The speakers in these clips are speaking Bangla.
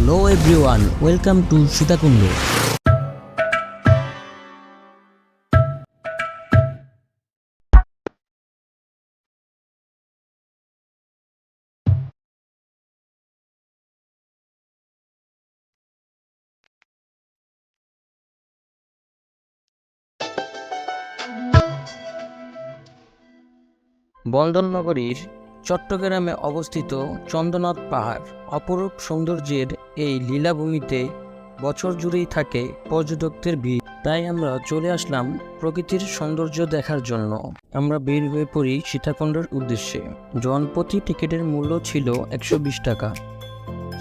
Hello everyone, welcome to Sitakunda. বন্দরনগরীর চট্টগ্রামে অবস্থিত চন্দ্রনাথ পাহাড় অপরূপ সৌন্দর্যের এই লীলাভূমিতে বছর জুড়েই থাকে পর্যটকদের ভিড়। তাই আমরা চলে আসলাম প্রকৃতির সৌন্দর্য দেখার জন্য। আমরা বের হয়ে পড়ি সীতাকুণ্ডের উদ্দেশ্যে। জনপ্রতি টিকিটের মূল্য ছিল 120 টাকা।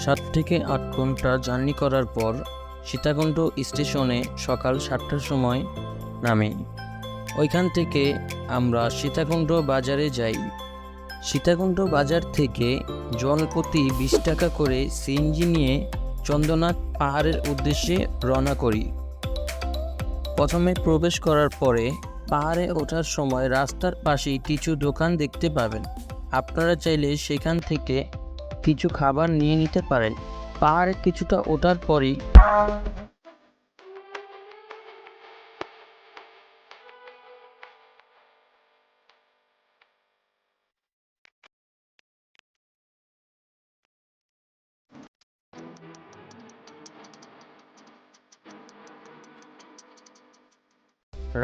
7 থেকে 8 ঘন্টা জার্নি করার পর সীতাকুণ্ড স্টেশনে সকাল 7টার সময় নামি। ওইখান থেকে আমরা সীতাকুণ্ড বাজারে যাই। সীতাকুণ্ড বাজার থেকে জনপ্রতি 20 টাকা করে সিএনজি নিয়ে চন্দ্রনাথ পাহাড়ের উদ্দেশ্যে রওনা করি। প্রথমে প্রবেশ করার পরে পাহাড়ে ওঠার সময় রাস্তার পাশেই কিছু দোকান দেখতে পাবেন। আপনারা চাইলে সেখান থেকে কিছু খাবার নিয়ে নিতে পারেন। পাহাড়ে কিছুটা ওঠার পরেই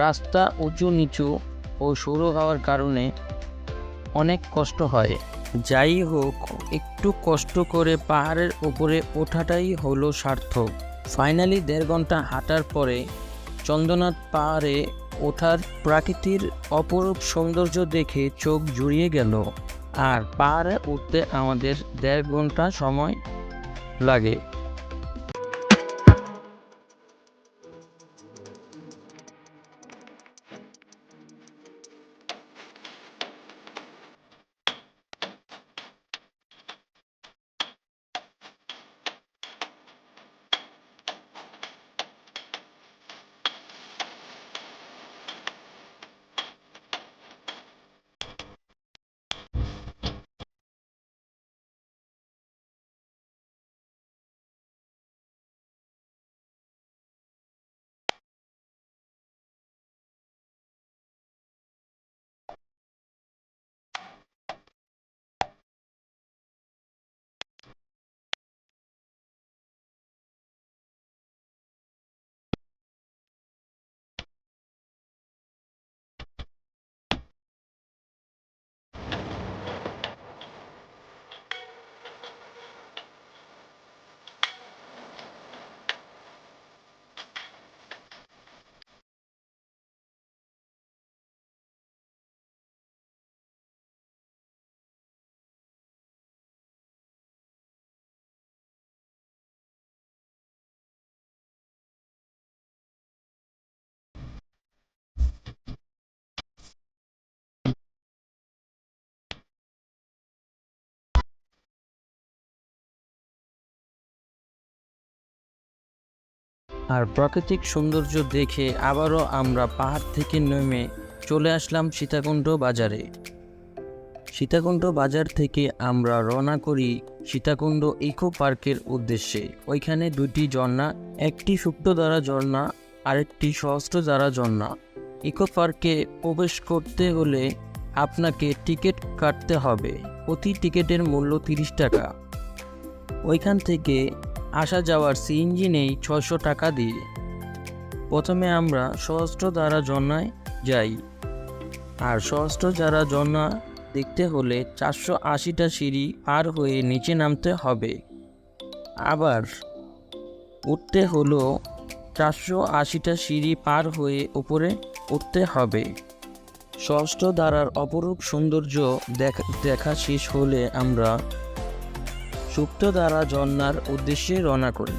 রাস্তা উঁচু নিচু ও সরু হওয়ার কারণে অনেক কষ্ট হয়। যাই হোক, একটু কষ্ট করে পাহাড়ের উপরে ওঠাটাই হলো সার্থক। ফাইনালি 1.5 ঘন্টা হাঁটার পরে চন্দ্রনাথ পাহাড়ে ওঠার প্রাকৃতির অপরূপ সৌন্দর্য দেখে চোখ জুড়িয়ে গেল। আর পাহাড়ে উঠতে আমাদের 1.5 ঘন্টা সময় লাগে। আর প্রাকৃতিক সৌন্দর্য দেখে আবারও আমরা পাহাড় থেকে নেমে চলে আসলাম সীতাকুণ্ড বাজারে। সীতাকুণ্ড বাজার থেকে আমরা রওনা করি সীতাকুণ্ড ইকো পার্কের উদ্দেশ্যে। ওইখানে 2টি ঝর্ণা, একটি সুপ্তধারা ঝর্ণা, আরেকটি সহস্রধারা ঝর্ণা। ইকো পার্কে প্রবেশ করতে হলে আপনাকে টিকিট কাটতে হবে। প্রতি টিকিটের মূল্য 30 টাকা। ওইখান থেকে আসা যাওয়ার সিএনজি নেই 600 টাকা দিয়ে। প্রথমে আমরা সহস্রধারা ঝর্ণায় যাই। আর সহস্রধারা ঝর্ণা দেখতে হলে 480টা সিঁড়ি পার হয়ে নিচে নামতে হবে। আবার উঠতে হলো 480টা সিঁড়ি পার হয়ে উপরে উঠতে হবে। সহস্রধারার অপরূপ সৌন্দর্য দেখা শেষ হলে আমরা সুপ্তধারা ঝর্ণার উদ্দেশ্যে রওনা করি।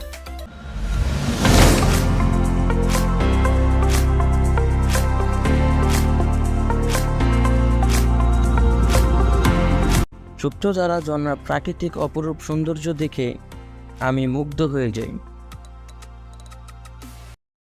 সুপ্তধারা ঝর্ণার প্রাকৃতিক অপরূপ সৌন্দর্য দেখে আমি মুগ্ধ হয়ে যাই।